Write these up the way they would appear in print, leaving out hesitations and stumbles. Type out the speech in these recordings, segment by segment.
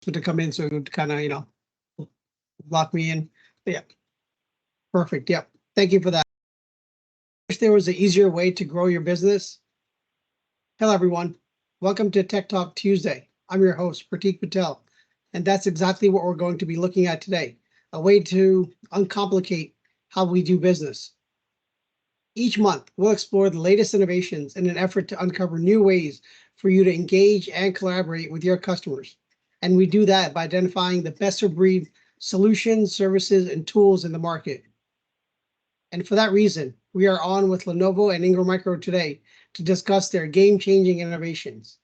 to come in, so it would kind of, lock me in. Yeah, perfect. Yep. Thank you for that. Wish there was an easier way to grow your business. Hello, everyone. Welcome to Tech Talk Tuesday. I'm your host, Pratik Patel, and that's exactly what we're going to be looking at today, a way to uncomplicate how we do business. Each month, we'll explore the latest innovations in an effort to uncover new ways for you to engage and collaborate with your customers. And we do that by identifying the best of breed solutions, services, and tools in the market. And for that reason, we are on with Lenovo and Ingram Micro today to discuss their game-changing innovations.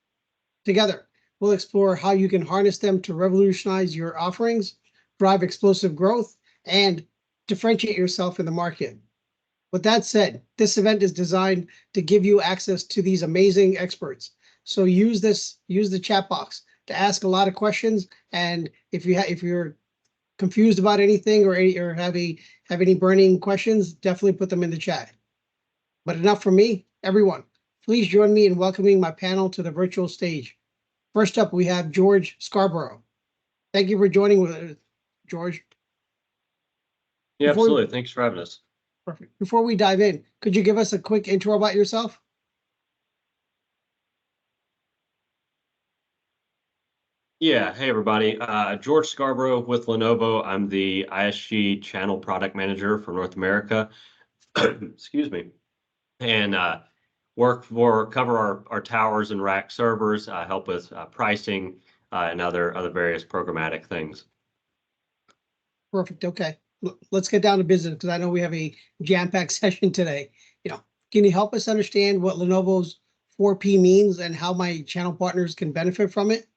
Together, we'll explore how you can harness them to revolutionize your offerings, drive explosive growth, and differentiate yourself in the market. With that said, this event is designed to give you access to these amazing experts. So use the chat box to ask a lot of questions. And if you're confused about anything or have any burning questions, definitely put them in the chat. But enough from me, everyone. Please join me in welcoming my panel to the virtual stage. First up, we have George Scarborough. Thank you for joining with George. Yeah, absolutely. Thanks for having us. Perfect. Before we dive in, could you give us a quick intro about yourself? Yeah. Hey, everybody. George Scarborough with Lenovo. I'm the ISG channel product manager for North America. Excuse me. And cover our towers and rack servers, help with pricing and other various programmatic things. Perfect. Okay. Let's get down to business because I know we have a jam-packed session today. Can you help us understand what Lenovo's 4P means and how my channel partners can benefit from it?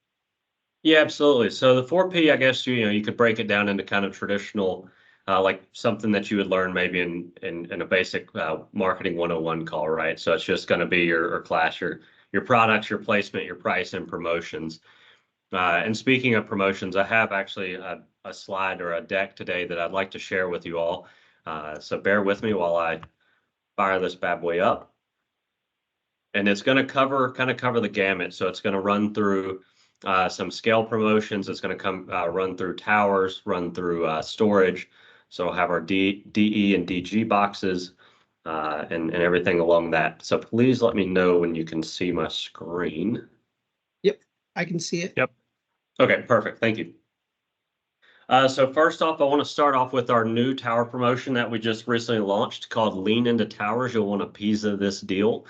Yeah, absolutely. So the 4P, I guess you could break it down into kind of traditional, like something that you would learn maybe in a basic marketing 101 call, right? So it's just going to be your products, your placement, your price, and promotions. And speaking of promotions, I have actually a slide or a deck today that I'd like to share with you all. So bear with me while I fire this bad boy up. And it's going to cover the gamut. So it's going to run through some scale promotions. It's going to run through towers, run through storage. So we'll have our DE and DG boxes and everything along that. So please let me know when you can see my screen. Yep, I can see it. Yep. Okay, perfect. Thank you. So first off, I want to start off with our new tower promotion that we just recently launched called Lean Into Towers. You'll want a piece of this deal.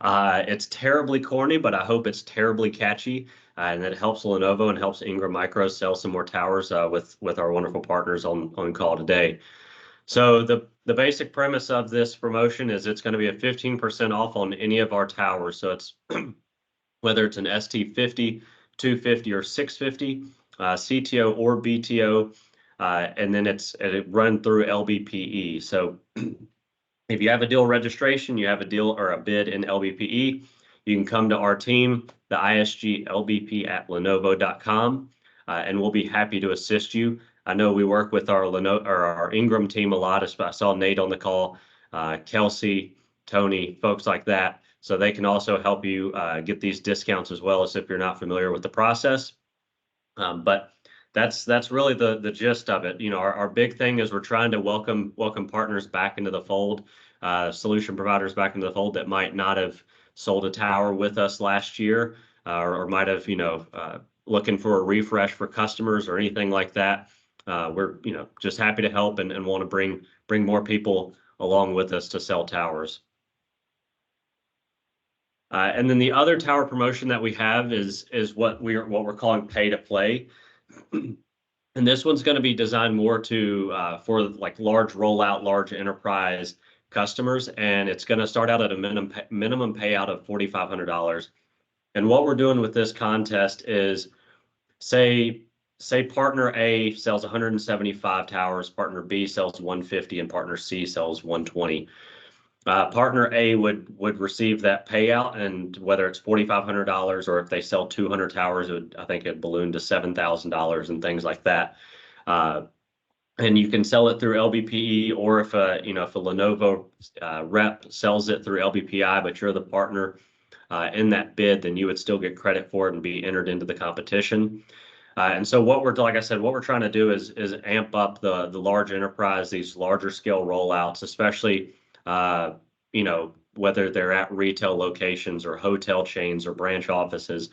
It's terribly corny, but I hope it's terribly catchy, and that helps Lenovo and helps Ingram Micro sell some more towers with our wonderful partners on call today. So the basic premise of this promotion is it's going to be a 15% off on any of our towers. So it's whether it's an ST50, 250, or 650. CTO or BTO, and then it run through LBPE. So if you have a deal registration, you have a deal or a bid in LBPE, you can come to our team, the ISG LBP at Lenovo.com, and we'll be happy to assist you. I know we work with our Ingram team a lot. I saw Nate on the call, Kelsey, Tony, folks like that. So they can also help you get these discounts as well as if you're not familiar with the process. But that's really the gist of it. Our big thing is we're trying to welcome partners back into the fold, solution providers back into the fold that might not have sold a tower with us last year, or might have looking for a refresh for customers or anything like that. We're just happy to help and want to bring more people along with us to sell towers. And then the other tower promotion that we have is what we're calling pay to play, and this one's going to be designed more for like large rollout, large enterprise customers, and it's going to start out at a minimum payout of $4,500. And what we're doing with this contest is, say partner A sells 175 towers, partner B sells 150, and partner C sells 120. Partner A would receive that payout, and whether it's $4,500 or if they sell 200 towers, I think it ballooned to $7,000 and things like that. And you can sell it through LBPE, or if a Lenovo rep sells it through LBPI, but you're the partner in that bid, then you would still get credit for it and be entered into the competition. And so what we're, like I said, what we're trying to do is amp up the large enterprise, these larger scale rollouts, especially whether they're at retail locations or hotel chains or branch offices,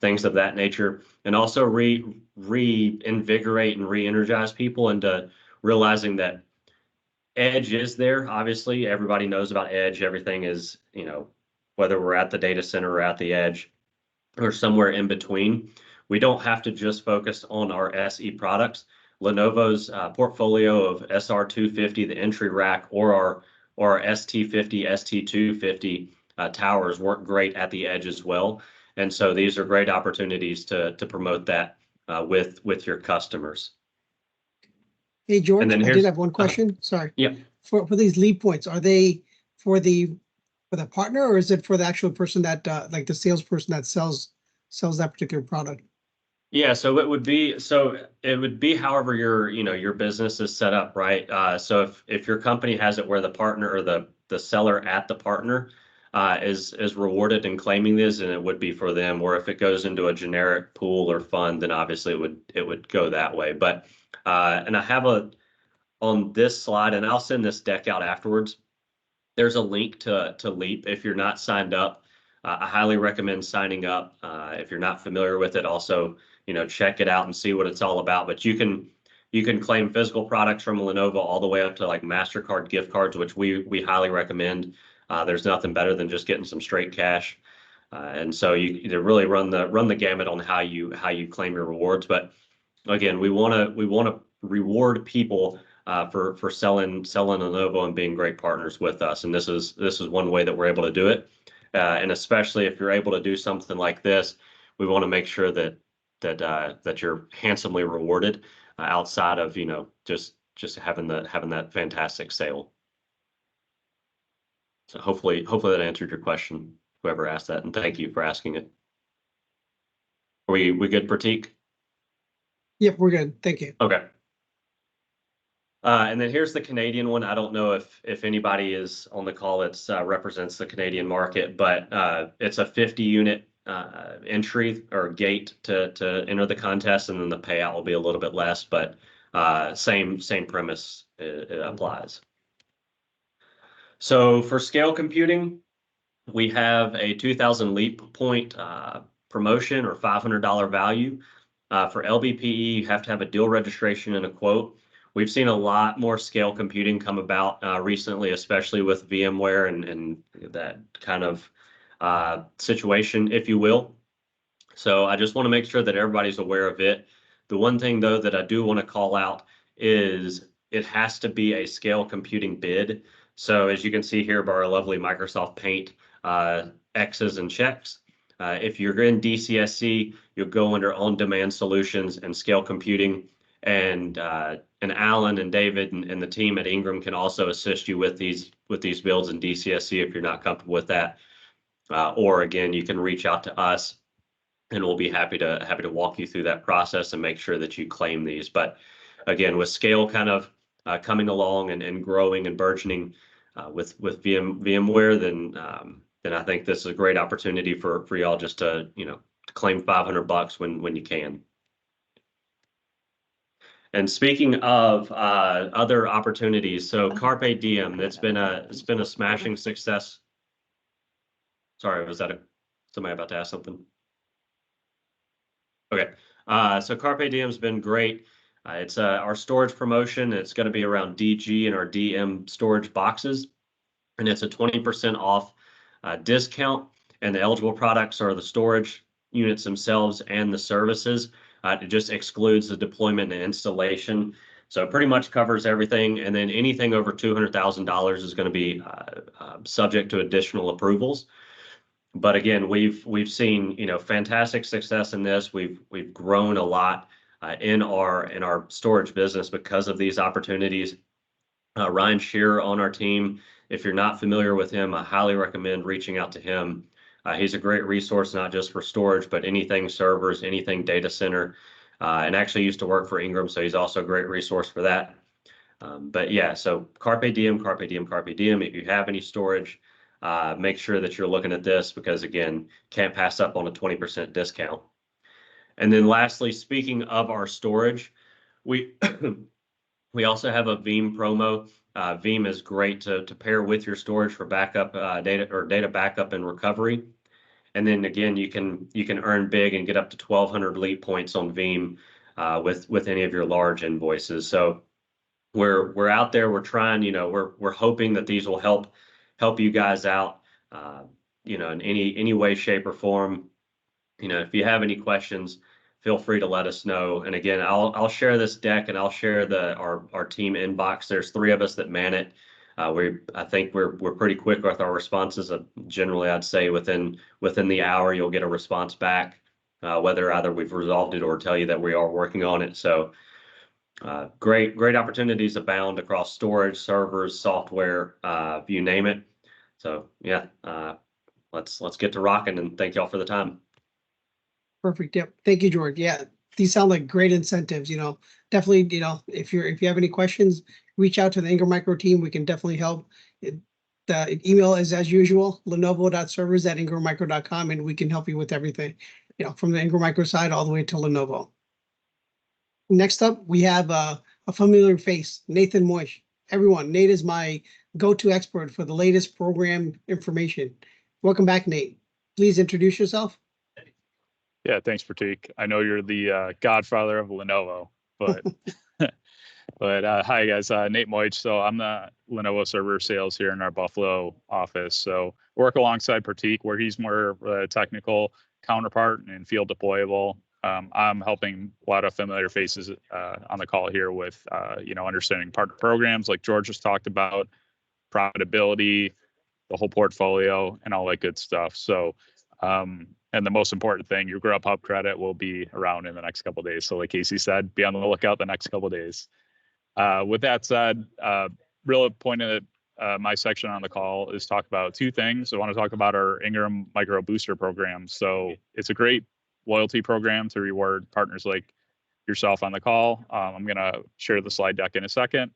things of that nature, and also reinvigorate and re-energize people into realizing that edge is there. Obviously, everybody knows about edge. Everything is, whether we're at the data center or at the edge or somewhere in between. We don't have to just focus on our SE products. Lenovo's portfolio of SR250, the entry rack, or our ST50, ST250 towers work great at the edge as well. And so these are great opportunities to promote that with your customers. Hey, And George, then I did have one question. Sorry. yeah. For these lead points, are they for the partner, or is it for the actual person that like the salesperson that sells that particular product? Yeah, so it would be however your business is set up, right? So if your company has it where the partner or the seller at the partner is rewarded in claiming this, and it would be for them. Or if it goes into a generic pool or fund, then obviously it would go that way. But and I have on this slide, and I'll send this deck out afterwards. There's a link to Leap if you're not signed up. I highly recommend signing up. If you're not familiar with it, also, check it out and see what it's all about. But you can claim physical products from Lenovo all the way up to like MasterCard gift cards, which we highly recommend. There's nothing better than just getting some straight cash. And so you really run the gamut on how you claim your rewards. But again, we want to reward people for selling Lenovo and being great partners with us. And this is one way that we're able to do it. And especially if you're able to do something like this, we want to make sure that you're handsomely rewarded outside of just having that fantastic sale. So hopefully that answered your question, whoever asked that, and thank you for asking it. Are we good, Pratik? Yep, we're good. Thank you. Okay. And then here's the Canadian one. I don't know if anybody is on the call that represents the Canadian market, but it's a 50 unit entry or gate to enter the contest, and then the payout will be a little bit less, but same premise it applies. So for scale computing, we have a 2,000 leap point promotion or $500 value. For LBPE, you have to have a deal registration and a quote. We've seen a lot more scale computing come about recently, especially with VMware and that kind of situation, if you will. So I just want to make sure that everybody's aware of it. The one thing, though, that I do want to call out is it has to be a scale computing bid. So as you can see here by our lovely Microsoft Paint X's and checks, if you're in DCSC, you'll go under on-demand solutions and scale computing. And Alan and David and the team at Ingram can also assist you with these builds in DCSC if you're not comfortable with that. Or again, you can reach out to us, and we'll be happy to walk you through that process and make sure that you claim these. But again, with scale kind of coming along and growing and burgeoning with VMware, then I think this is a great opportunity for y'all just to claim $500 when you can. And speaking of other opportunities, so Carpe Diem, it's been a smashing success. Sorry, was that somebody about to ask something? Okay, so Carpe Diem's been great. It's our storage promotion. It's going to be around DG and our DM storage boxes, and it's a 20% off discount. And the eligible products are the storage units themselves and the services. It just excludes the deployment and installation. So it pretty much covers everything. And then anything over $200,000 is going to be subject to additional approvals. But again, we've seen fantastic success in this. We've grown a lot in our storage business because of these opportunities. Ryan Shearer on our team. If you're not familiar with him, I highly recommend reaching out to him. He's a great resource, not just for storage, but anything servers, anything data center, and actually used to work for Ingram, so he's also a great resource for that. But yeah, so Carpe Diem, Carpe Diem, Carpe Diem. If you have any storage, make sure that you're looking at this because, again, can't pass up on a 20% discount. And then lastly, speaking of our storage, we we also have a Veeam promo. Veeam is great to pair with your storage for backup data backup and recovery. And then again, you can earn big and get up to 1,200 lead points on Veeam with any of your large invoices. So we're out there. We're trying. We're hoping that these will help you guys out. In any way, shape, or form. If you have any questions, feel free to let us know. And again, I'll share this deck and I'll share our team inbox. There's 3 of us that man it. I think we're pretty quick with our responses. Generally, I'd say within the hour you'll get a response back, whether either we've resolved it or tell you that we are working on it. So great opportunities abound across storage, servers, software, you name it. So yeah, let's get to rocking, and thank y'all for the time. Perfect. Yep. Thank you, George. Yeah, these sound like great incentives. Definitely. If you have any questions, reach out to the Ingram Micro team. We can definitely help. The email is as usual, lenovo.servers@ingrammicro.com, and we can help you with everything. From the Ingram Micro side all the way to Lenovo. Next up, we have a familiar face, Nathan Moish. Everyone, Nate is my go-to expert for the latest program information. Welcome back, Nate. Please introduce yourself. Yeah, thanks, Pratik. I know you're the godfather of Lenovo, but hi guys, Nate Moich. So I'm the Lenovo server sales here in our Buffalo office. So work alongside Pratik, where he's more of a technical counterpart and field deployable. I'm helping a lot of familiar faces on the call here with understanding partner programs like George just talked about, profitability, the whole portfolio, and all that good stuff. So and the most important thing, your Grubhub credit will be around in the next couple of days. So like Casey said, be on the lookout the next couple of days. With that said, real point of my section on the call is talk about 2 things. I want to talk about our Ingram Micro Booster program. So it's a great loyalty program to reward partners like yourself on the call. I'm going to share the slide deck in a second.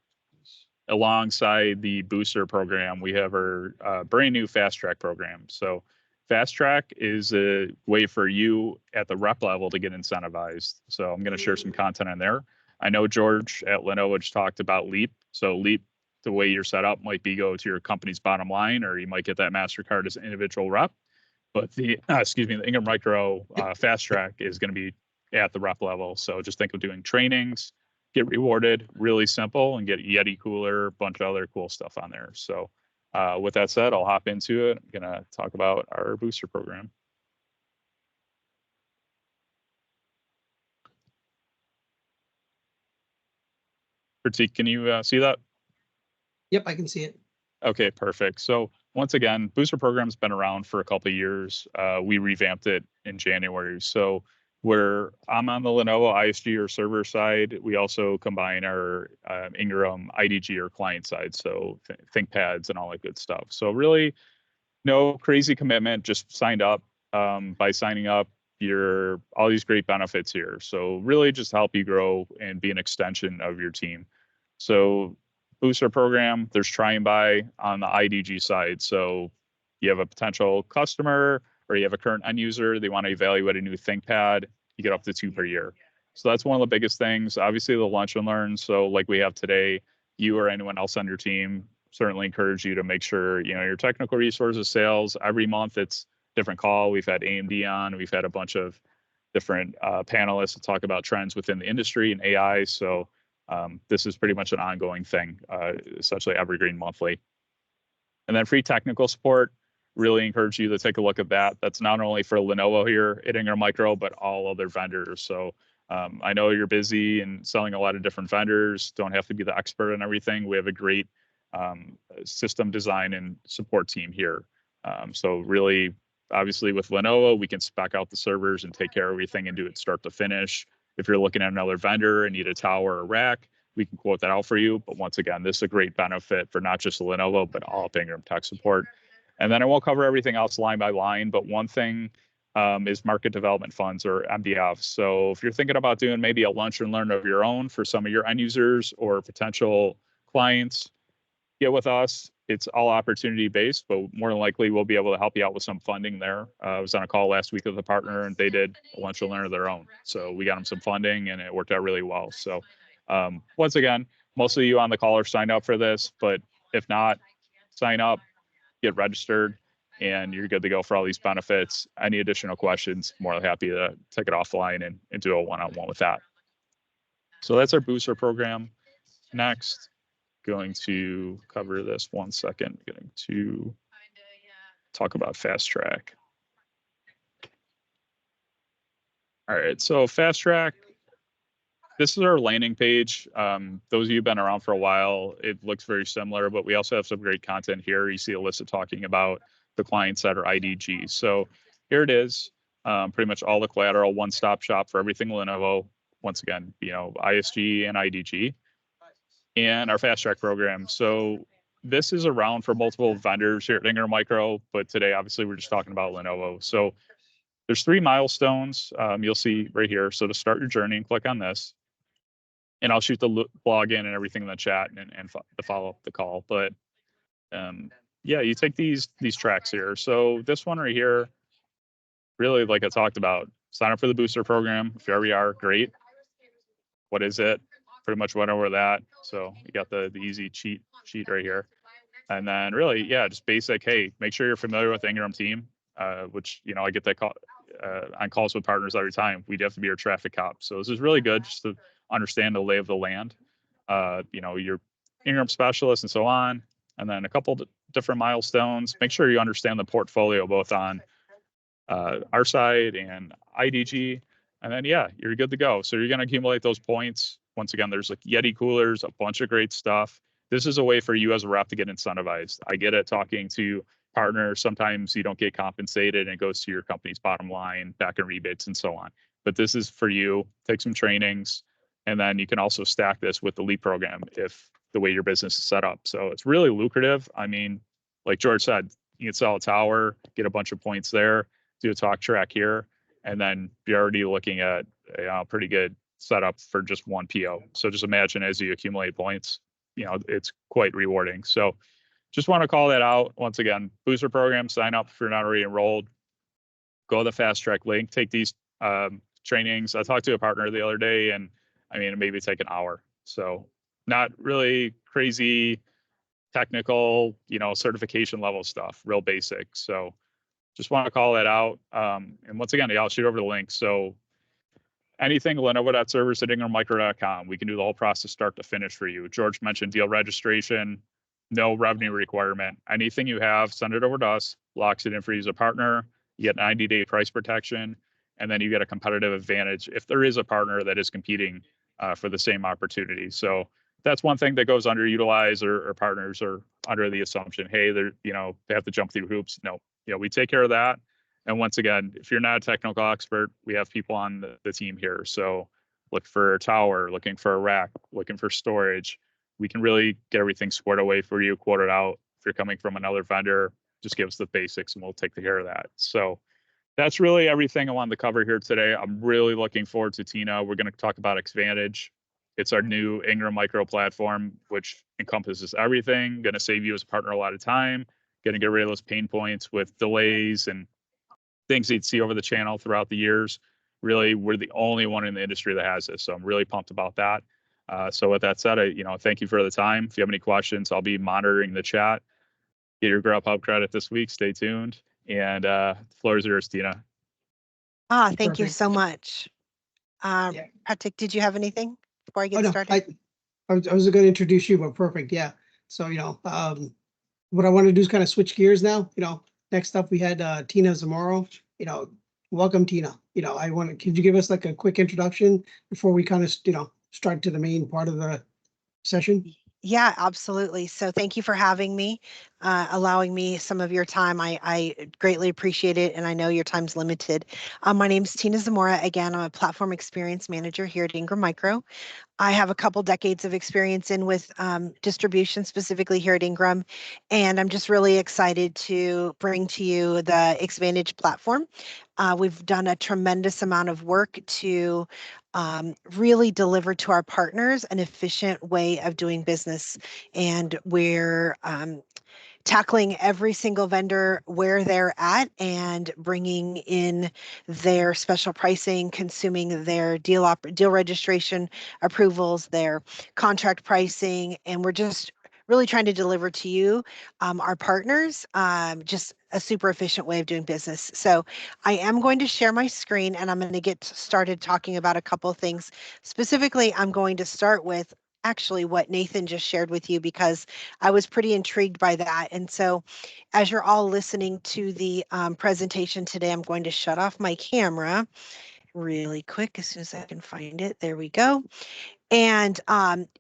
Alongside the booster program, we have our brand new fast track program. So fast track is a way for you at the rep level to get incentivized. So I'm going to share some content in there. I know George at Lenovo just talked about Leap. So Leap, the way you're set up might be go to your company's bottom line, or you might get that MasterCard as an individual rep. But the Ingram Micro fast track is going to be at the rep level. So just think of doing trainings, get rewarded, really simple, and get Yeti cooler, a bunch of other cool stuff on there. So with that said, I'll hop into it. I'm going to talk about our booster program. Pratik, can you see that? Yep, I can see it. Okay, perfect. So once again, booster program's been around for a couple of years. We revamped it in January. So where I'm on the Lenovo ISG or server side, we also combine our Ingram IDG or client side. So ThinkPads and all that good stuff. So really no crazy commitment, just signed up. By signing up, you're all these great benefits here. So really just help you grow and be an extension of your team. So booster program, there's try and buy on the IDG side. So you have a potential customer or you have a current end user, they want to evaluate a new ThinkPad, you get up to 2 per year. So that's one of the biggest things. Obviously the lunch and learn. So like we have today, you or anyone else on your team, certainly encourage you to make sure, your technical resources, sales, every month it's different call. We've had AMD on, we've had a bunch of different panelists to talk about trends within the industry and AI. So this is pretty much an ongoing thing, essentially evergreen monthly. And then free technical support, really encourage you to take a look at that. That's not only for Lenovo here at Ingram Micro, but all other vendors. So I know you're busy and selling a lot of different vendors, don't have to be the expert in everything. We have a great system design and support team here. So really, obviously with Lenovo, we can spec out the servers and take care of everything and do it start to finish. If you're looking at another vendor and need a tower or rack, we can quote that out for you. But once again, this is a great benefit for not just Lenovo, but all of Ingram tech support. And then I won't cover everything else line by line, but one thing is market development funds or MDFs. So if you're thinking about doing maybe a lunch and learn of your own for some of your end users or potential clients, get with us. it's all opportunity based, but more than likely we'll be able to help you out with some funding there. I was on a call last week with a partner and they did a lunch and learn of their own. So we got them some funding and it worked out really well. So once again, most of you on the call are signed up for this, but if not, sign up, get registered, and you're good to go for all these benefits. Any additional questions, more than happy to take it offline and do a one-on-one with that. So that's our booster program. Next, going to cover this 1 second, going to talk about Fast Track. All right, so Fast Track, this is our landing page. Those of you who've been around for a while, it looks very similar, but we also have some great content here. You see Alyssa talking about the clients that are IDG. So here it is, pretty much all the collateral, one-stop shop for everything Lenovo. Once again, you know, ISG and IDG. And our Fast Track program. So this is around for multiple vendors here at Ingram Micro, but today, obviously, we're just talking about Lenovo. So there's 3 milestones you'll see right here. So to start your journey, click on this. And I'll shoot the login and everything in the chat and to follow up the call. But yeah, you take these tracks here. So this one right here, really, like I talked about, sign up for the booster program. If you already are, great. What is it? Pretty much went over that. So you got the easy cheat sheet right here. And then really, yeah, just basic, hey, make sure you're familiar with the Ingram team, which, you know, I get that call on calls with partners every time. We'd have to be your traffic cop. So this is really good just to understand the lay of the land, you know, your Ingram specialist and so on. And then a couple different milestones. Make sure you understand the portfolio both on our side and IDG. And then, yeah, you're good to go. So you're going to accumulate those points. Once again, there's like Yeti coolers, a bunch of great stuff. This is a way for you as a rep to get incentivized. I get it talking to partners. Sometimes you don't get compensated and it goes to your company's bottom line, back in rebates and so on. But this is for you. Take some trainings. And then you can also stack this with the LEAP program if the way your business is set up. So it's really lucrative. I mean, like George said, you can sell a tower, get a bunch of points there, do a talk track here, and then you're already looking at a pretty good setup for just one PO. So just imagine as you accumulate points, you know, it's quite rewarding. So just want to call that out. Once again, booster program, sign up if you're not already enrolled. Go to the Fast Track link, take these trainings. I talked to a partner the other day, and I mean, it maybe take an hour. So not really crazy technical, you know, certification level stuff, real basic. So just want to call that out. And once again, I'll shoot over the link. So anything Lenovo.servers@ingrammicro.com. We can do the whole process start to finish for you. George mentioned deal registration, no revenue requirement. Anything you have, send it over to us, locks it in for you as a partner. You get 90-day price protection, and then you get a competitive advantage if there is a partner that is competing for the same opportunity. So that's one thing that goes underutilized, or partners are under the assumption, hey, they're, you know, they have to jump through hoops. No, you know, we take care of that. And once again, if you're not a technical expert, we have people on the team here. So look for a tower, looking for a rack, looking for storage. We can really get everything squared away for you, quote it out. If you're coming from another vendor, just give us the basics and we'll take care of that. So that's really everything I wanted to cover here today. I'm really looking forward to Tina. We're going to talk about Xvantage. It's our new Ingram Micro platform, which encompasses everything. Going to save you as a partner a lot of time. Going to get rid of those pain points with delays and things you'd see over the channel throughout the years. Really, we're the only one in the industry that has this. So I'm really pumped about that. So with that said, thank you for the time. If you have any questions, I'll be monitoring the chat. Get your Grubhub credit this week. Stay tuned. And the floor is yours, Tina. Thank you Perfect. so much. Patrick, did you have anything before I get started? I was going to introduce you, but perfect. Yeah. So, what I want to do is kind of switch gears now. Next up we had Tina Zamora. Welcome, Tina. Could you give us like a quick introduction before we kind of, start to the main part of the session? Yeah, absolutely. So thank you for having me, allowing me some of your time. I greatly appreciate it, and I know your time's limited. My name's Tina Zamora. Again, I'm a platform experience manager here at Ingram Micro. I have a couple decades of experience with distribution, specifically here at Ingram, and I'm just really excited to bring to you the Xvantage platform. We've done a tremendous amount of work to really deliver to our partners an efficient way of doing business, and we're tackling every single vendor where they're at and bringing in their special pricing, consuming their deal registration approvals, their contract pricing, and we're just really trying to deliver to you, our partners, just a super efficient way of doing business. So I am going to share my screen and I'm going to get started talking about a couple of things. Specifically, I'm going to start with actually what Nathan just shared with you, because I was pretty intrigued by that. And so as you're all listening to the presentation today, I'm going to shut off my camera really quick as soon as I can find it. There we go. And,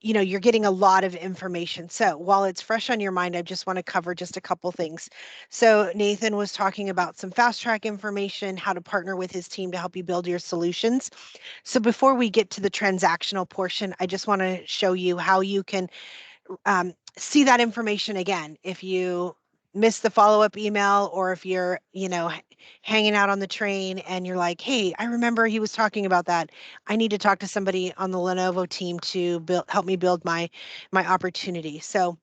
you're getting a lot of information. So while it's fresh on your mind, I just want to cover just a couple things. So Nathan was talking about some fast track information, how to partner with his team to help you build your solutions. So before we get to the transactional portion, I just want to show you how you can see that information again. If you miss the follow-up email, or if you're, hanging out on the train and you're like, hey, I remember he was talking about that. I need to talk to somebody on the Lenovo team to help me build my opportunity. So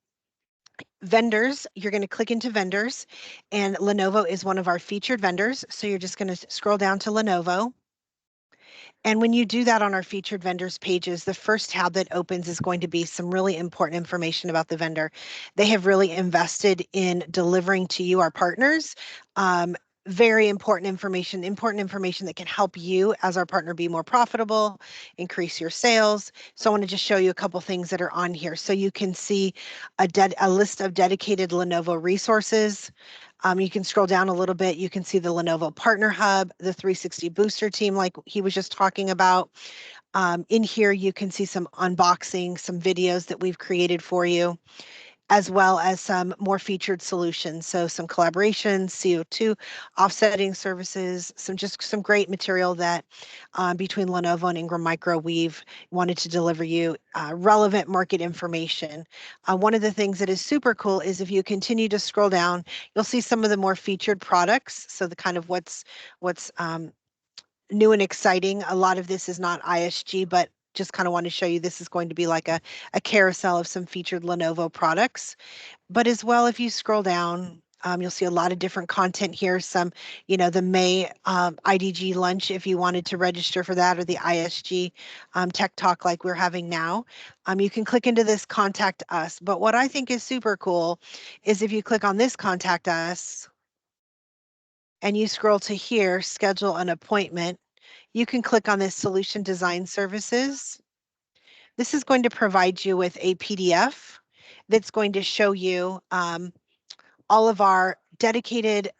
vendors, you're going to click into vendors, and Lenovo is one of our featured vendors. So you're just going to scroll down to Lenovo. And when you do that on our featured vendors pages, the first tab that opens is going to be some really important information about the vendor. They have really invested in delivering to you, our partners, very important information that can help you as our partner be more profitable, increase your sales. So I want to just show you a couple things that are on here. So you can see a list of dedicated Lenovo resources. You can scroll down a little bit. You can see the Lenovo Partner Hub, the 360 Booster team, like he was just talking about. In here, you can see some unboxing, some videos that we've created for you, as well as some more featured solutions. So some collaborations, CO2 offsetting services, some great material that between Lenovo and Ingram Micro, we've wanted to deliver you relevant market information. One of the things that is super cool is if you continue to scroll down, you'll see some of the more featured products. So the kind of what's new and exciting. A lot of this is not ISG, but just kind of want to show you this is going to be like a carousel of some featured Lenovo products. But as well, if you scroll down, you'll see a lot of different content here. Some, the May IDG lunch, if you wanted to register for that, or the ISG Tech Talk like we're having now. You can click into this Contact Us. But what I think is super cool is if you click on this Contact Us, and you scroll to here, schedule an appointment, you can click on this Solution Design Services. This is going to provide you with a PDF that's going to show you all of our dedicated,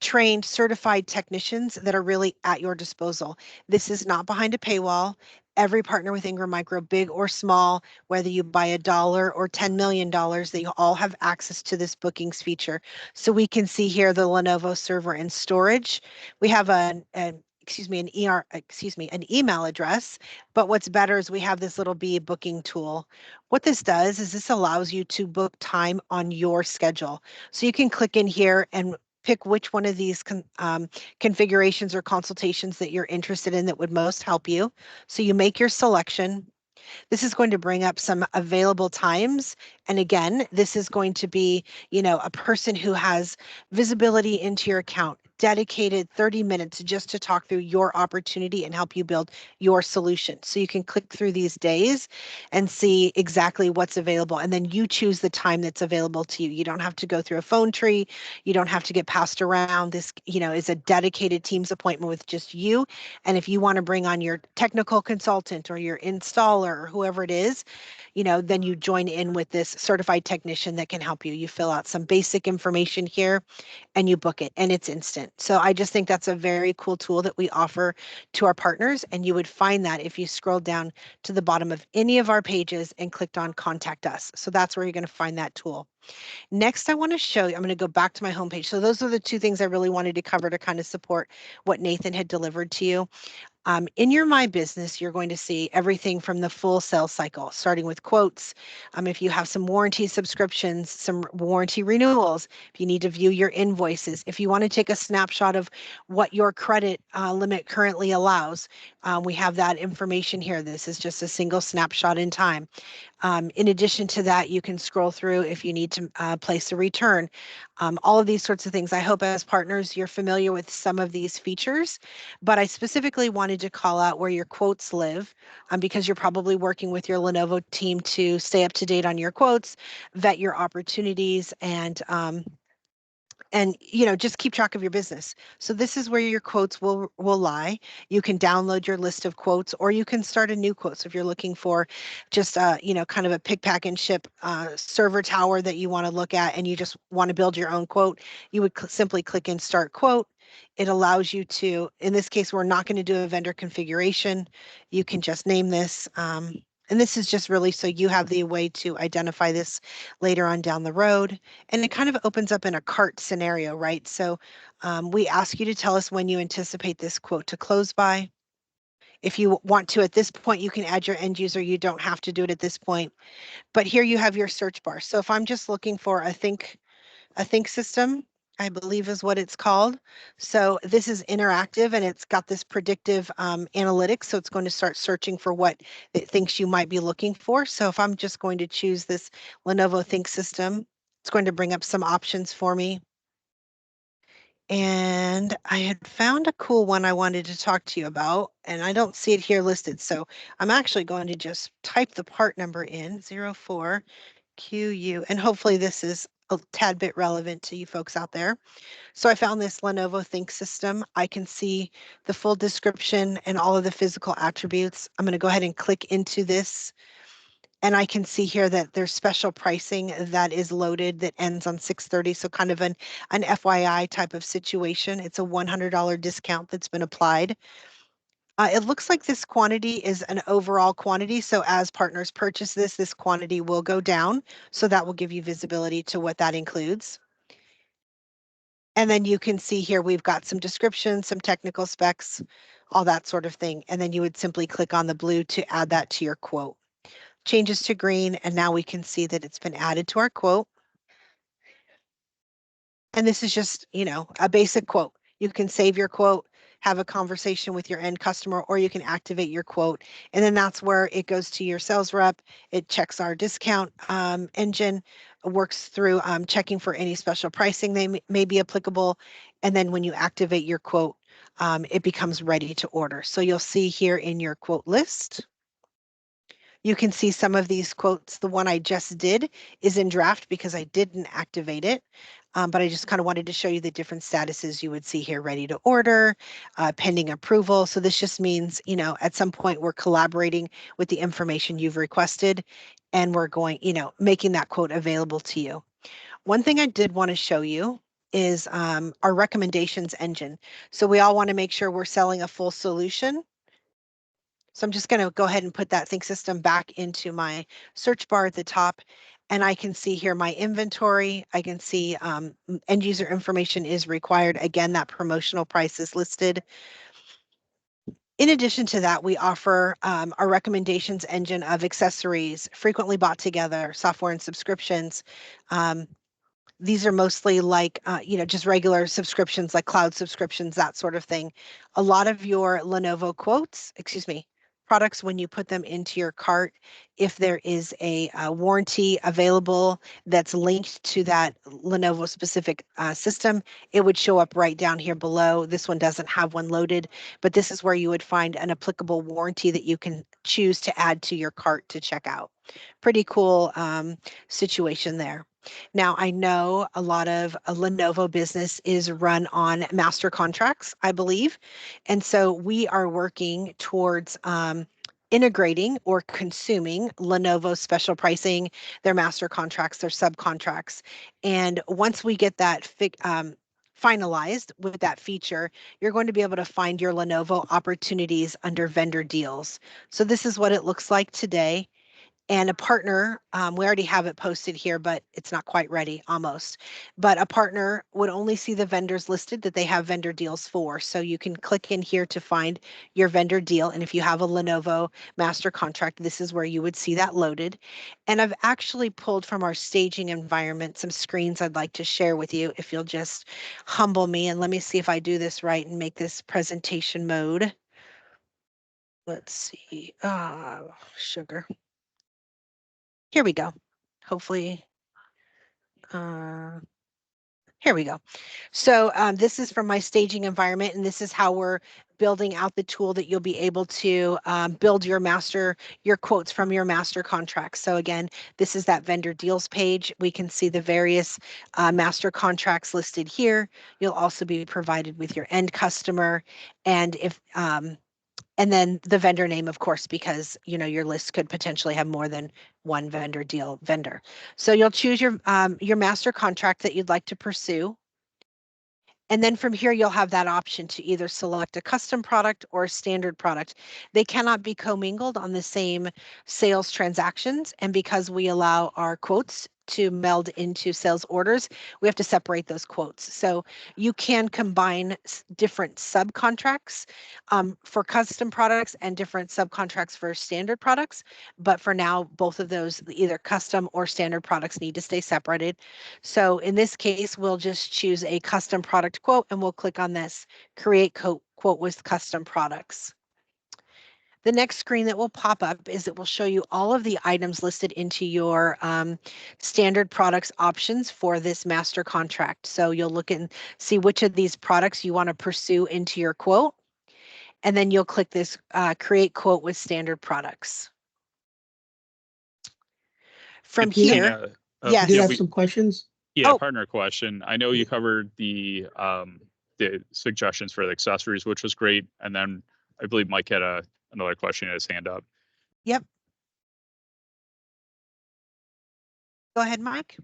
trained, certified technicians that are really at your disposal. This is not behind a paywall. Every partner with Ingram Micro, big or small, whether you buy $1 or $10 million, they all have access to this bookings feature. So we can see here the Lenovo server and storage. We have an email address, but what's better is we have this little B booking tool. What this does is this allows you to book time on your schedule. So you can click in here and pick which one of these configurations or consultations that you're interested in that would most help you. So you make your selection. This is going to bring up some available times. And again, this is going to be, a person who has visibility into your account, dedicated 30 minutes just to talk through your opportunity and help you build your solution. So you can click through these days and see exactly what's available. And then you choose the time that's available to you. You don't have to go through a phone tree. You don't have to get passed around. This, is a dedicated Teams appointment with just you. And if you want to bring on your technical consultant or your installer or whoever it is, then you join in with this certified technician that can help you. You fill out some basic information here and you book it, and it's instant. So I just think that's a very cool tool that we offer to our partners. And you would find that if you scroll down to the bottom of any of our pages and clicked on Contact Us. So that's where you're going to find that tool. Next, I want to show you, I'm going to go back to my homepage. So those are the two things I really wanted to cover to kind of support what Nathan had delivered to you. In your My Business, you're going to see everything from the full sales cycle, starting with quotes. If you have some warranty subscriptions, some warranty renewals, if you need to view your invoices, if you want to take a snapshot of what your credit limit currently allows, we have that information here. This is just a single snapshot in time. In addition to that, you can scroll through if you need to place a return. All of these sorts of things. I hope as partners you're familiar with some of these features, but I specifically wanted to call out where your quotes live because you're probably working with your Lenovo team to stay up to date on your quotes, vet your opportunities, and just keep track of your business. So this is where your quotes will lie. You can download your list of quotes, or you can start a new quote. So if you're looking for just kind of a pick, pack, and ship server tower that you want to look at, and you just want to build your own quote, you would simply click in Start Quote. It allows you to, in this case, we're not going to do a vendor configuration. You can just name this. And this is just really so you have the way to identify this later on down the road. And it kind of opens up in a cart scenario, right? So we ask you to tell us when you anticipate this quote to close by. If you want to at this point, you can add your end user. You don't have to do it at this point. But here you have your search bar. So if I'm just looking for a think system, I believe is what it's called. So this is interactive and it's got this predictive analytics. So it's going to start searching for what it thinks you might be looking for. So if I'm just going to choose this Lenovo Think System, it's going to bring up some options for me. And I had found a cool one I wanted to talk to you about, and I don't see it here listed. So I'm actually going to just type the part number in 04QU, and hopefully this is a tad bit relevant to you folks out there. So I found this Lenovo Think System. I can see the full description and all of the physical attributes. I'm going to go ahead and click into this. And I can see here that there's special pricing that is loaded that ends on 6/30. So kind of an FYI type of situation. It's a $100 discount that's been applied. It looks like this quantity is an overall quantity. So as partners purchase this quantity will go down. So that will give you visibility to what that includes. And then you can see here, we've got some descriptions, some technical specs, all that sort of thing. And then you would simply click on the blue to add that to your quote. Changes to green, and now we can see that it's been added to our quote. And this is just, a basic quote. You can save your quote, have a conversation with your end customer, or you can activate your quote. And then that's where it goes to your sales rep. It checks our discount engine, works through checking for any special pricing they may be applicable. And then when you activate your quote, it becomes ready to order. So you'll see here in your quote list, you can see some of these quotes. The one I just did is in draft because I didn't activate it, but I just kind of wanted to show you the different statuses you would see here: ready to order, pending approval. So this just means, at some point we're collaborating with the information you've requested and we're going, making that quote available to you. One thing I did want to show you is our recommendations engine. So we all want to make sure we're selling a full solution. So I'm just going to go ahead and put that Think System back into my search bar at the top. And I can see here my inventory. I can see end user information is required. Again, that promotional price is listed. In addition to that, we offer our recommendations engine of accessories, frequently bought together, software and subscriptions. These are mostly like, just regular subscriptions, like cloud subscriptions, that sort of thing. A lot of your Lenovo products, when you put them into your cart, if there is a warranty available that's linked to that Lenovo specific system, it would show up right down here below. This one doesn't have one loaded, but this is where you would find an applicable warranty that you can choose to add to your cart to check out. Pretty cool situation there. Now, I know a lot of a Lenovo business is run on master contracts, I believe. And so we are working towards integrating or consuming Lenovo special pricing, their master contracts, their subcontracts. And once we get that finalized with that feature, you're going to be able to find your Lenovo opportunities under vendor deals. So this is what it looks like today. And a partner, we already have it posted here, but it's not quite ready, almost. But a partner would only see the vendors listed that they have vendor deals for. So you can click in here to find your vendor deal. And if you have a Lenovo master contract, this is where you would see that loaded. And I've actually pulled from our staging environment some screens I'd like to share with you if you'll just humble me. And let me see if I do this right and make this presentation mode. Let's see. Sugar. Here we go. Hopefully, here we go. So this is from my staging environment, and this is how we're building out the tool that you'll be able to build your quotes from your master contracts. So again, this is that vendor deals page. We can see the various master contracts listed here. You'll also be provided with your end customer, and if and then the vendor name, of course, because your list could potentially have more than one vendor. So you'll choose your master contract that you'd like to pursue. And then from here, you'll have that option to either select a custom product or a standard product. They cannot be commingled on the same sales transactions. And because we allow our quotes to meld into sales orders, we have to separate those quotes. So you can combine different subcontracts for custom products and different subcontracts for standard products. But for now, both of those, either custom or standard products, need to stay separated. So in this case, we'll just choose a custom product quote and we'll click on this create quote with custom products. The next screen that will pop up is it will show you all of the items listed into your standard products options for this master contract. So you'll look and see which of these products you want to pursue into your quote. And then you'll click this create quote with standard products. From here, yes. I do have some questions. Yeah, Oh. partner question. I know you covered the suggestions for the accessories, which was great. And then I believe Mike had another question in his hand up. Yep. Go ahead, Mike.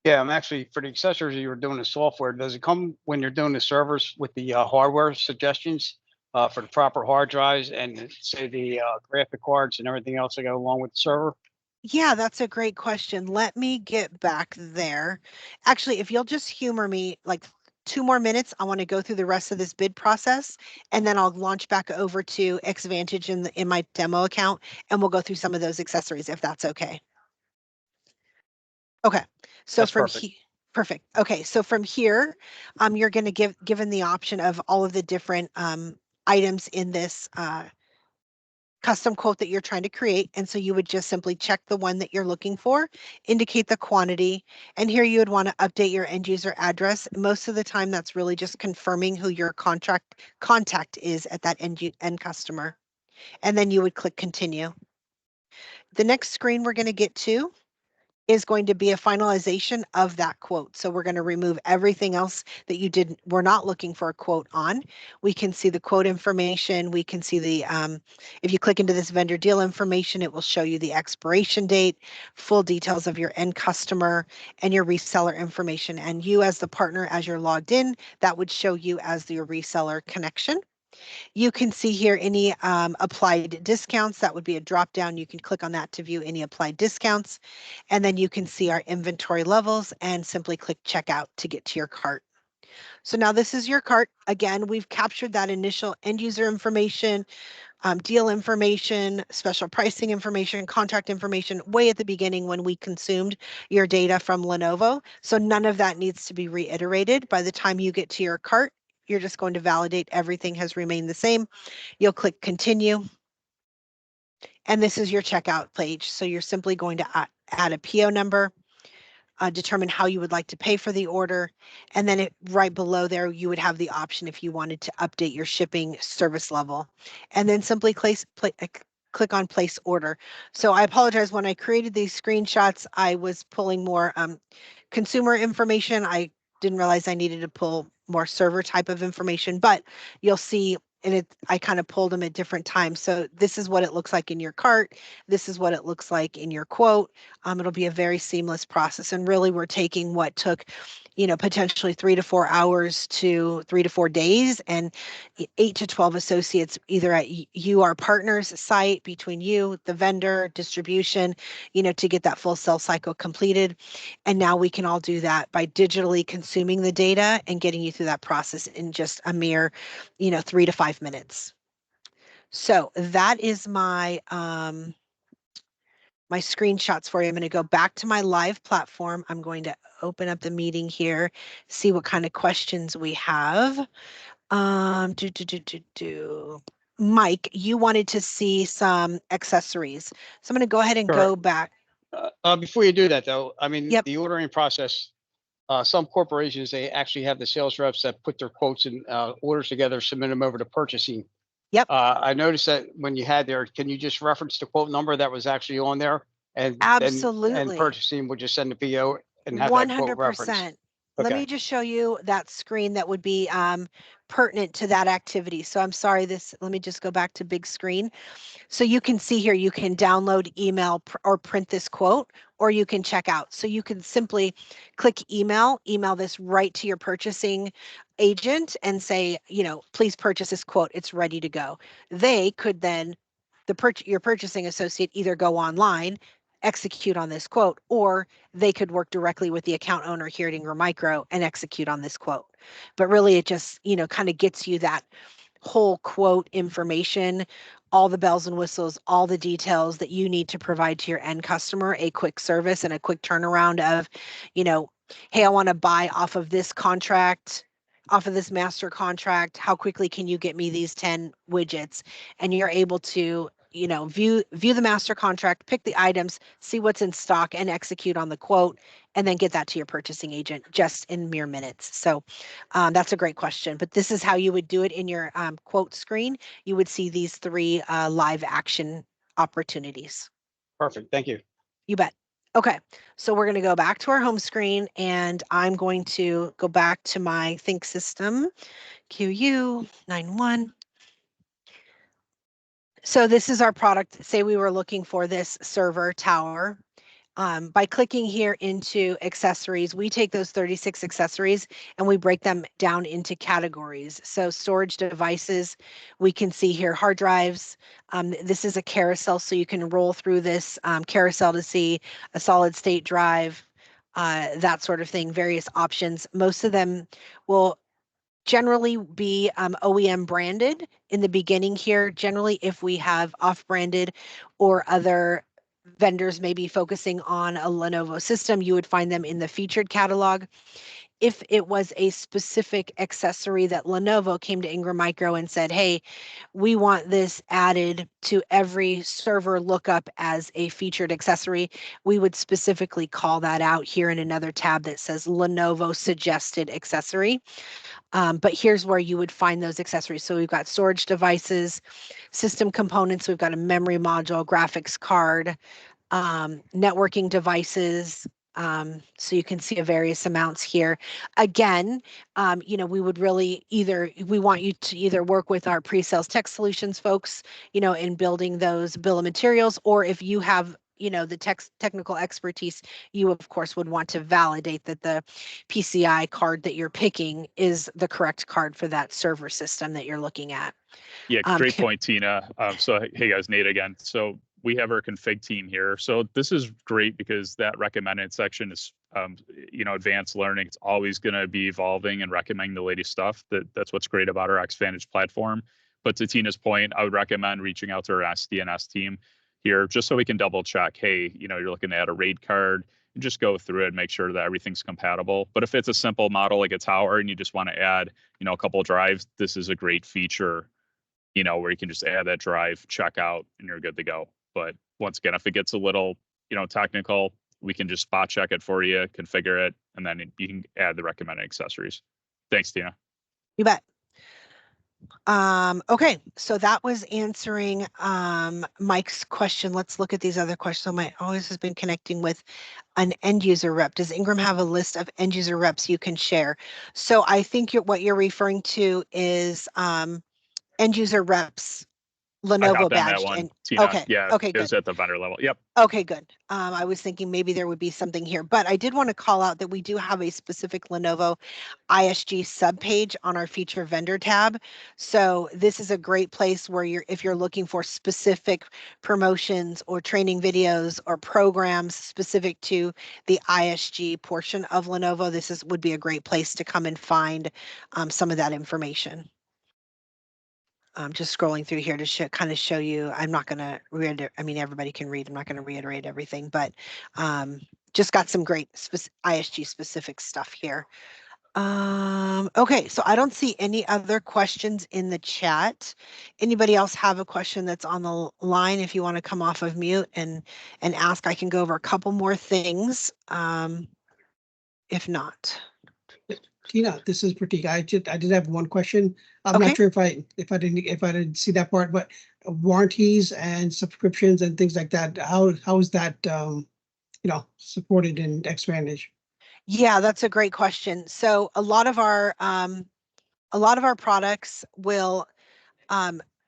Yeah, I'm actually, for the accessories you were doing the software, does it come when you're doing the servers with the hardware suggestions for the proper hard drives and say the graphic cards and everything else that go along with the server? Yeah, that's a great question. Let me get back there. Actually, if you'll just humor me like 2 more minutes, I want to go through the rest of this bid process, and then I'll launch back over to Xvantage in my demo account, and we'll go through some of those accessories if that's okay. Okay, so That's from perfect. here, perfect. Okay, so from here, you're going to given the option of all of the different items in this custom quote that you're trying to create. And so you would just simply check the one that you're looking for, indicate the quantity, and here you would want to update your end user address. Most of the time, that's really just confirming who your contact is at that end customer. And then you would click continue. The next screen we're going to get to is going to be a finalization of that quote. So we're going to remove everything else that we're not looking for a quote on. We can see the quote information. We can see the, if you click into this vendor deal information, it will show you the expiration date, full details of your end customer, and your reseller information. And you as the partner, as you're logged in, that would show you as your reseller connection. You can see here any applied discounts. That would be a drop down. You can click on that to view any applied discounts. And then you can see our inventory levels and simply click checkout to get to your cart. So now this is your cart. Again, we've captured that initial end user information, deal information, special pricing information, contract information way at the beginning when we consumed your data from Lenovo. So none of that needs to be reiterated. By the time you get to your cart, you're just going to validate everything has remained the same. You'll click continue. And this is your checkout page. So you're simply going to add a PO number, determine how you would like to pay for the order. And then right below there, you would have the option if you wanted to update your shipping service level. And then simply click on place order. So I apologize, when I created these screenshots, I was pulling more consumer information. I didn't realize I needed to pull more server type of information, but you'll see I kind of pulled them at different times. So this is what it looks like in your cart. This is what it looks like in your quote. It'll be a very seamless process. And really we're taking what took, potentially 3 to 4 hours to 3 to 4 days, and 8 to 12 associates either at our partner's site, between you, the vendor, distribution, to get that full sales cycle completed. And now we can all do that by digitally consuming the data and getting you through that process in just a mere, 3 to 5 minutes. So that is my my screenshots for you. I'm going to go back to my live platform. I'm going to open up the meeting here, see what kind of questions we have. Mike, you wanted to see some accessories. So I'm going to go ahead and Sure. go back. Before you do that, though, I mean, Yep. the ordering process, some corporations, they actually have the sales reps that put their quotes and orders together, submit them over to purchasing. Yep. I noticed that when you had there, can you just reference the quote number that was actually on there? And Absolutely. and purchasing would just send the PO and have that quote reference. 100%. Let Okay. me just show you that screen that would be pertinent to that activity. So I'm sorry, let me just go back to big screen. So you can see here, you can download, email, or print this quote, or you can check out. So you can simply click email this right to your purchasing agent and say, please purchase this quote. It's ready to go. They could then, your purchasing associate, either go online, execute on this quote, or they could work directly with the account owner here at Ingram Micro and execute on this quote. But really it just, kind of gets you that whole quote information, all the bells and whistles, all the details that you need to provide to your end customer, a quick service and a quick turnaround of, hey, I want to buy off of this contract, off of this master contract. How quickly can you get me these 10 widgets? And you're able to, view the master contract, pick the items, see what's in stock, and execute on the quote, and then get that to your purchasing agent just in mere minutes. So that's a great question. But this is how you would do it in your quote screen. You would see these 3 live action opportunities. Perfect. Thank you. You bet. Okay, so we're going to go back to our home screen, and I'm going to go back to my Think system, QU91. So this is our product. Say we were looking for this server tower. By clicking here into accessories, we take those 36 accessories and we break them down into categories. So storage devices, we can see here hard drives. This is a carousel, so you can roll through this carousel to see a solid state drive, that sort of thing, various options. Most of them will generally be OEM branded in the beginning here. Generally, if we have off-branded or other vendors maybe focusing on a Lenovo system, you would find them in the featured catalog. If it was a specific accessory that Lenovo came to Ingram Micro and said, hey, we want this added to every server lookup as a featured accessory, we would specifically call that out here in another tab that says Lenovo suggested accessory. But here's where you would find those accessories. So we've got storage devices, system components, we've got a memory module, graphics card, networking devices. So you can see various amounts here. Again, we would really we want you to either work with our pre-sales tech solutions folks, in building those bill of materials, or if you have the technical expertise, you of course would want to validate that the PCI card that you're picking is the correct card for that server system that you're looking at. Yeah, great point, Tina. So hey guys, Nate again. So we have our config team here. So this is great because that recommended section is, advanced learning. It's always going to be evolving and recommending the latest stuff. That's what's great about our Xvantage platform. But to Tina's point, I would recommend reaching out to our SDNS team here, just so we can double check, hey, you're looking at a RAID card, and just go through it and make sure that everything's compatible. But if it's a simple model like a tower and you just want to add, a couple of drives, this is a great feature, where you can just add that drive, check out, and you're good to go. But once again, if it gets a little, technical, we can just spot check it for you, configure it, and then you can add the recommended accessories. Thanks, Tina. You bet. Okay, so that was answering Mike's question. Let's look at these other questions. So Mike always has been connecting with an end user rep. Does Ingram have a list of end user reps you can share? So I think what you're referring to is end end user reps I Lenovo hopped on that badged one, and Tina. okay, Yeah, okay, it was good. at the vendor level. Yep. Okay, good. I was thinking maybe there would be something here, but I did want to call out that we do have a specific Lenovo ISG subpage on our feature vendor tab. So this is a great place where if you're looking for specific promotions or training videos or programs specific to the ISG portion of Lenovo, would be a great place to come and find some of that information. I'm just scrolling through here to kind of show you. I'm not going to read. I mean, everybody can read. I'm not going to reiterate everything, but just got some great ISG specific stuff here. Okay, so I don't see any other questions in the chat. Anybody else have a question that's on the line? If you want to come off of mute and ask, I can go over a couple more things. If not. Tina, this is Pratik. I did have one question. I'm Okay. not sure if I didn't see that part, but warranties and subscriptions and things like that. How is that supported in Xvantage? Yeah, that's a great question. So a lot of our products will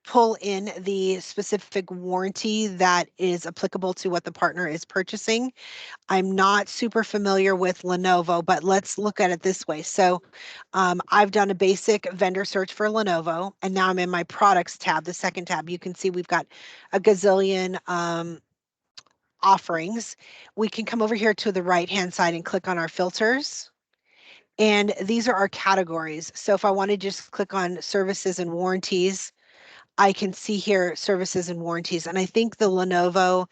pull in the specific warranty that is applicable to what the partner is purchasing. I'm not super familiar with Lenovo, but let's look at it this way. So I've done a basic vendor search for Lenovo, and now I'm in my products tab, the second tab. You can see we've got a gazillion offerings. We can come over here to the right-hand side and click on our filters. And these are our categories. So if I want to just click on services and warranties, I can see here services and warranties. And I think the Lenovo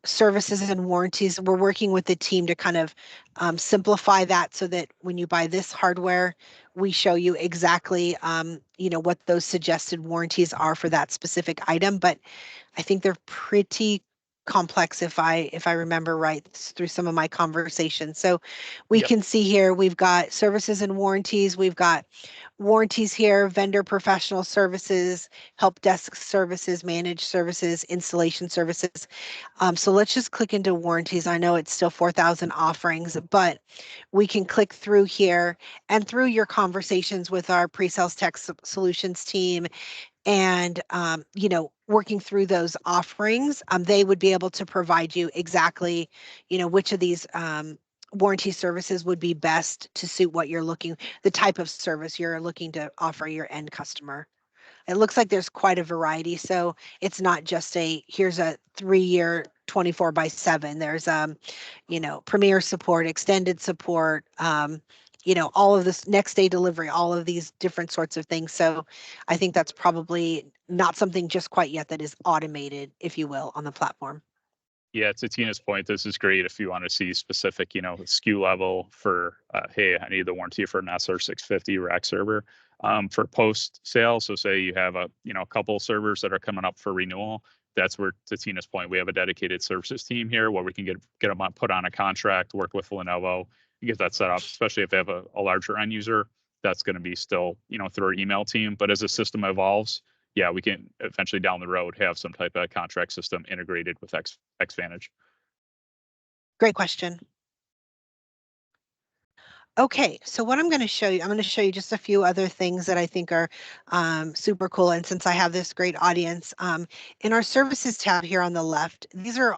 services and warranties, we're working with the team to kind of simplify that so that when you buy this hardware, we show you exactly, what those suggested warranties are for that specific item. But I think they're pretty complex if I remember right through some of my conversations. So we Yep. can see here we've got services and warranties. We've got warranties here, vendor professional services, help desk services, managed services, installation services. So let's just click into warranties. I know it's still 4,000 offerings, but we can click through here and through your conversations with our pre-sales tech solutions team and working through those offerings, they would be able to provide you exactly which of these warranty services would be best to suit what you're the type of service you're looking to offer your end customer. It looks like there's quite a variety, so it's not just here's a 3-year 24/7. There's premier support, extended support, all of this next day delivery, all of these different sorts of things. So I think that's probably not something just quite yet that is automated, if you will, on the platform. Yeah, to Tina's point, this is great if you want to see specific, SKU level for, hey, I need the warranty for an SR650 rack server for post sale. So say you have a couple servers that are coming up for renewal. That's where, to Tina's point, we have a dedicated services team here where we can get them put on a contract, work with Lenovo, get that set up, especially if they have a larger end user. That's going to be still, through our email team. But as the system evolves, yeah, we can eventually down the road have some type of contract system integrated with Xvantage. Great question. Okay, so what I'm going to show you, just a few other things that I think are super cool. And since I have this great audience, in our services tab here on the left, these are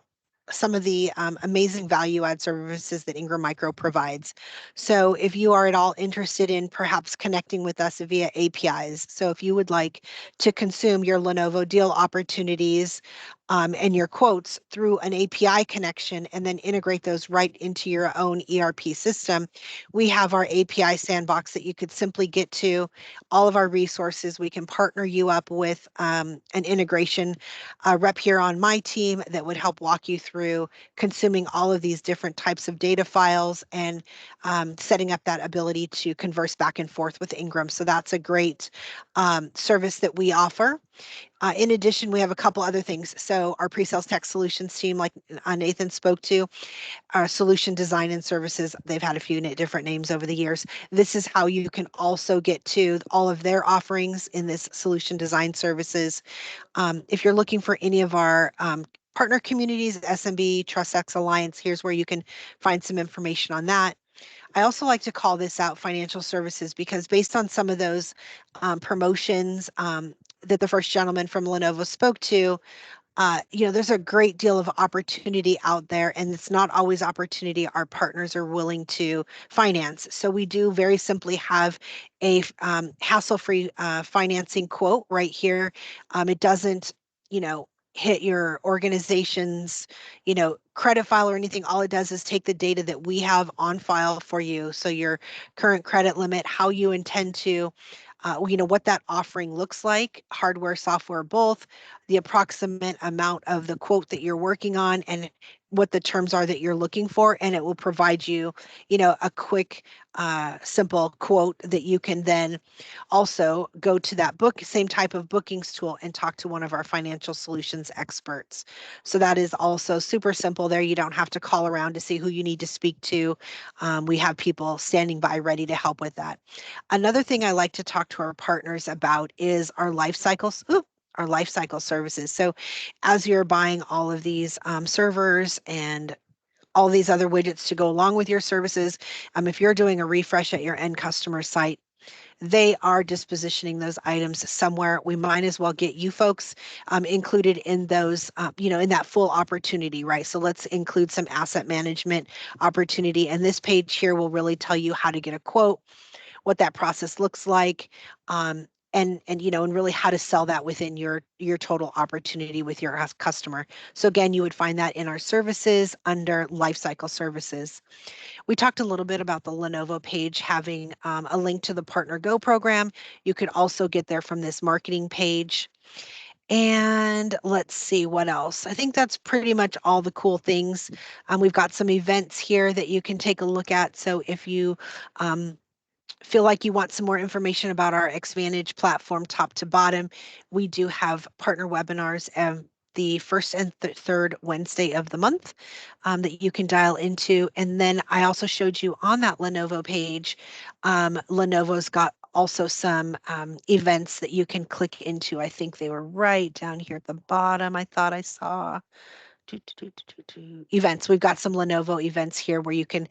some of the amazing value add services that Ingram Micro provides. So if you are at all interested in perhaps connecting with us via APIs, so if you would like to consume your Lenovo deal opportunities and your quotes through an API connection and then integrate those right into your own ERP system, we have our API sandbox that you could simply get to all of our resources. We can partner you up with an integration rep here on my team that would help walk you through consuming all of these different types of data files and setting up that ability to converse back and forth with Ingram. So that's a great service that we offer. In addition, we have a couple other things. So our pre-sales tech solutions team, like Nathan spoke to, our solution design and services, they've had a few different names over the years. This is how you can also get to all of their offerings in this solution design services. If you're looking for any of our partner communities, SMB, TrustX Alliance, here's where you can find some information on that. I also like to call this out financial services because based on some of those promotions that the first gentleman from Lenovo spoke to, there's a great deal of opportunity out there, and it's not always opportunity our partners are willing to finance. So we do very simply have a hassle-free financing quote right here. It doesn't, hit your organization's, credit file or anything. All it does is take the data that we have on file for you. So your current credit limit, how you intend to what that offering looks like, hardware, software, both, the approximate amount of the quote that you're working on, and what the terms are that you're looking for. And it will provide you, a quick, simple quote that you can then also go to that same type of bookings tool and talk to one of our financial solutions experts. So that is also super simple there. You don't have to call around to see who you need to speak to. We have people standing by ready to help with that. Another thing I like to talk to our partners about is our life cycles. Our life cycle services. So as you're buying all of these servers and all these other widgets to go along with your services, if you're doing a refresh at your end customer site, they are dispositioning those items somewhere. We might as well get you folks included in those, in that full opportunity, right? So let's include some asset management opportunity. And this page here will really tell you how to get a quote, what that process looks like, and really how to sell that within your total opportunity with your customer. So again, you would find that in our services under lifecycle services. We talked a little bit about the Lenovo page having a link to the Partner Go program. You could also get there from this marketing page. And let's see what else. I think that's pretty much all the cool things. We've got some events here that you can take a look at. So if you feel like you want some more information about our Xvantage platform top to bottom, we do have partner webinars the first and third Wednesday of the month that you can dial into. And then I also showed you on that Lenovo page, Lenovo's got also some events that you can click into. I think they were right down here at the bottom. I thought I saw. Events. We've got some Lenovo events here where you can,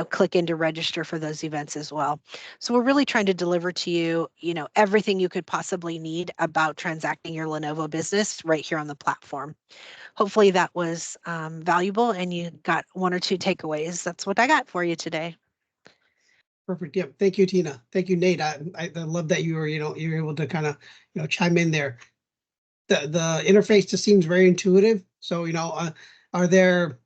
click in to register for those events as well. So we're really trying to deliver to you, everything you could possibly need about transacting your Lenovo business right here on the platform. Hopefully that was valuable and you got one or two takeaways. That's what I got for you today. Perfect. Yep. Thank you, Tina. Thank you, Nate. I love that you were, you're able to kind of, chime in there. The interface just seems very intuitive. So, are there,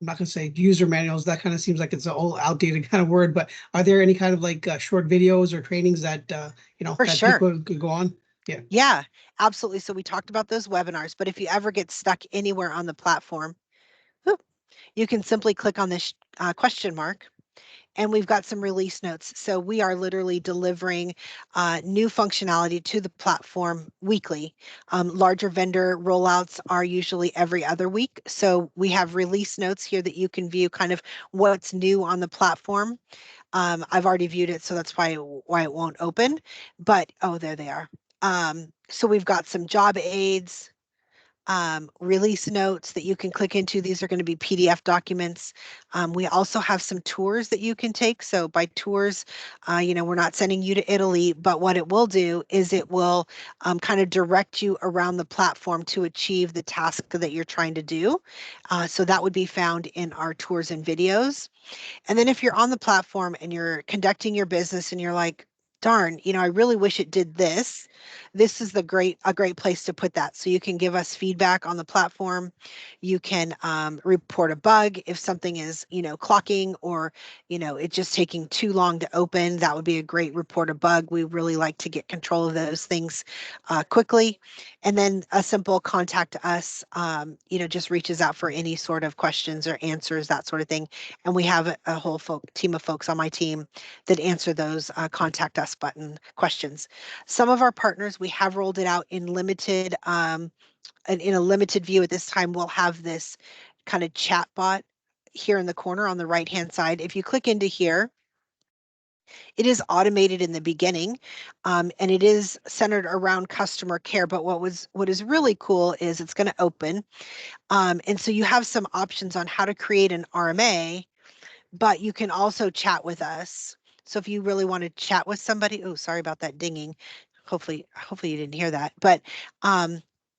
I'm not going to say user manuals, that kind of seems like it's an old outdated kind of word, but are there any kind of like short videos or trainings that, For that sure. people could go on? Yeah. Yeah, absolutely. So we talked about those webinars, but if you ever get stuck anywhere on the platform, you can simply click on this question mark. And we've got some release notes. So we are literally delivering new functionality to the platform weekly. Larger vendor rollouts are usually every other week. So we have release notes here that you can view kind of what's new on the platform. I've already viewed it, so that's why it won't open. But, oh, there they are. So we've got some job aids, release notes that you can click into. These are going to be PDF documents. We also have some tours that you can take. So by tours, we're not sending you to Italy, but what it will do is it will kind of direct you around the platform to achieve the task that you're trying to do. So that would be found in our tours and videos. And then if you're on the platform and you're conducting your business and you're like, darn, I really wish it did this. This is a great place to put that. So you can give us feedback on the platform. You can report a bug if something is, clocking or, it's just taking too long to open. That would be a great report a bug. We really like to get control of those things quickly. And then a simple contact us, just reaches out for any sort of questions or answers, that sort of thing. And we have a whole team of folks on my team that answer those contact us button questions. Some of our partners, we have rolled it out in limited, in a limited view at this time. We'll have this kind of chat bot here in the corner on the right hand side. If you click into here, it is automated in the beginning, and it is centered around customer care. But what is really cool is it's going to open, and so you have some options on how to create an RMA but you can also chat with us. So if you really want to chat with somebody, oh, sorry about that dinging. Hopefully you didn't hear that. But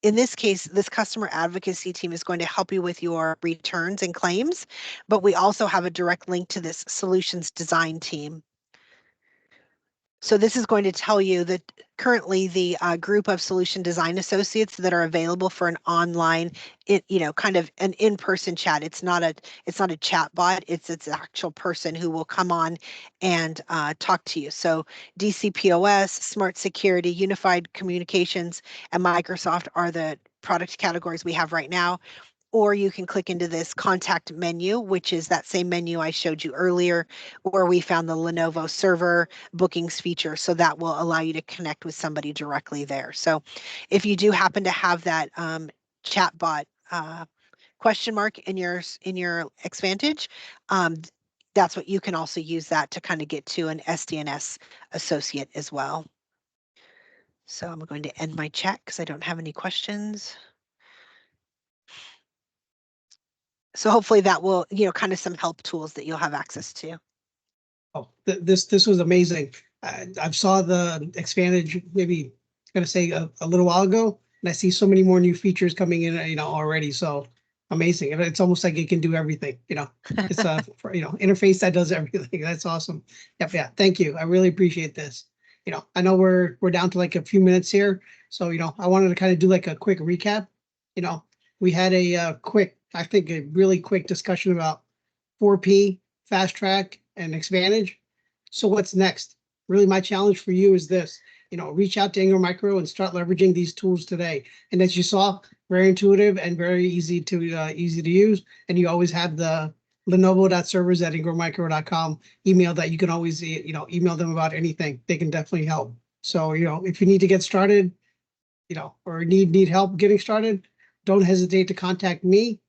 in this case, this customer advocacy team is going to help you with your returns and claims, but we also have a direct link to this solutions design team. So this is going to tell you that currently the group of solution design associates that are available for an online, kind of an in-person chat. It's not a chat bot. It's an actual person who will come on and talk to you. So DCPOS, Smart Security, Unified Communications, and Microsoft are the product categories we have right now. Or you can click into this contact menu, which is that same menu I showed you earlier, where we found the Lenovo server bookings feature. So that will allow you to connect with somebody directly there. So if you do happen to have that chatbot question mark in your Xvantage, that's what you can also use that to kind of get to an SDNS associate as well. So I'm going to end my chat because I don't have any questions. So hopefully that will, kind of some help tools that you'll have access to. Oh, this was amazing. I saw the Xvantage maybe gonna say a little while ago, and I see so many more new features coming in, already. So amazing. And it's almost like it can do everything. It's a interface that does everything. That's awesome. Yep, yeah. Thank you. I really appreciate this. I know we're down to like a few minutes here, so I wanted to kind of do like a quick recap. We had a really quick discussion about 4P, Fast Track, and Xvantage. So what's next? Really, my challenge for you is this: reach out to Ingram Micro and start leveraging these tools today. And as you saw, very intuitive and very easy to use. And you always have the lenovo.servers@ingrammicro.com email that you can always email them about anything. They can definitely help. So if you need to get started, or need help getting started, don't hesitate to contact me,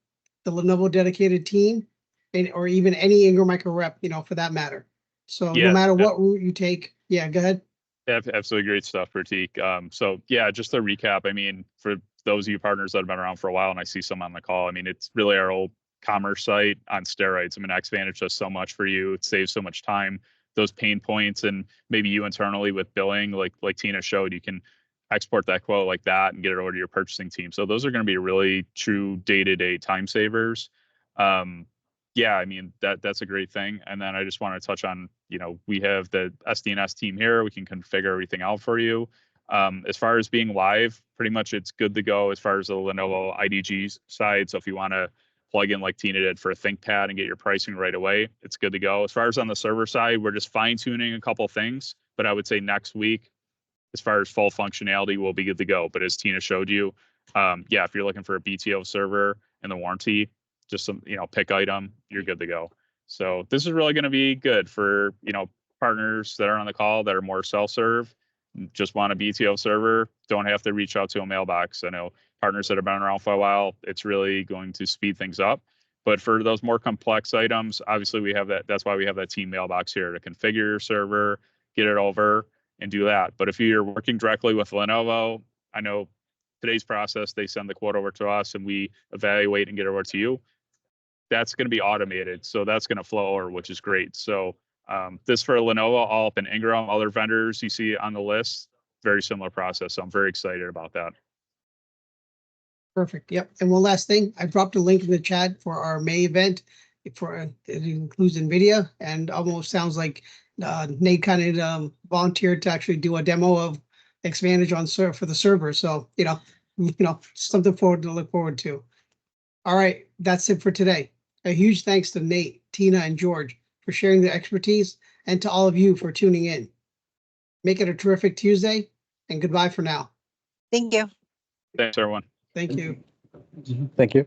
the Lenovo dedicated team, or even any Ingram Micro rep, for that matter. So no matter what route you take, yeah, go ahead. Absolutely great stuff, Pratik. So yeah, just to recap, I mean, for those of you partners that have been around for a while, and I see some on the call, I mean, it's really our old commerce site on steroids. I mean, Xvantage does so much for you. It saves so much time. Those pain points, and maybe you internally with billing, like Tina showed, you can export that quote like that and get it over to your purchasing team. So those are going to be really true day-to-day time savers. Yeah, I mean, that's a great thing. And then I just want to touch on, we have the SDNS team here. We can configure everything out for you. As far as being live, pretty much it's good to go as far as the Lenovo IDG side. So if you want to plug in like Tina did for a ThinkPad and get your pricing right away, it's good to go. As far as on the server side, we're just fine tuning a couple things, but I would say next week, as far as full functionality, we'll be good to go. But as Tina showed you, yeah, if you're looking for a BTO server and the warranty, just some, pick item, you're good to go. So this is really going to be good for, partners that are on the call that are more self-serve, just want a BTO server, don't have to reach out to a mailbox. I know partners that have been around for a while, it's really going to speed things up. But for those more complex items, obviously we have that. That's why we have that team mailbox here to configure your server, get it over, and do that. But if you're working directly with Lenovo, I know today's process, they send the quote over to us and we evaluate and get it over to you. That's going to be automated. So that's going to flow over, which is great. So this for Lenovo, all up in Ingram, other vendors you see on the list, very similar process. So I'm very excited about that. Perfect. Yep. And one last thing, I dropped a link in the chat for our May event. It includes NVIDIA, and almost sounds like Nate kind of volunteered to actually do a demo of Xvantage for the server. So something to look forward to. All right, that's it for today. A huge thanks to Nate, Tina, and George for sharing their expertise, and to all of you for tuning in. Make it a terrific Tuesday, and goodbye for now. Thank you. Thanks, everyone. Thank you. Thank you.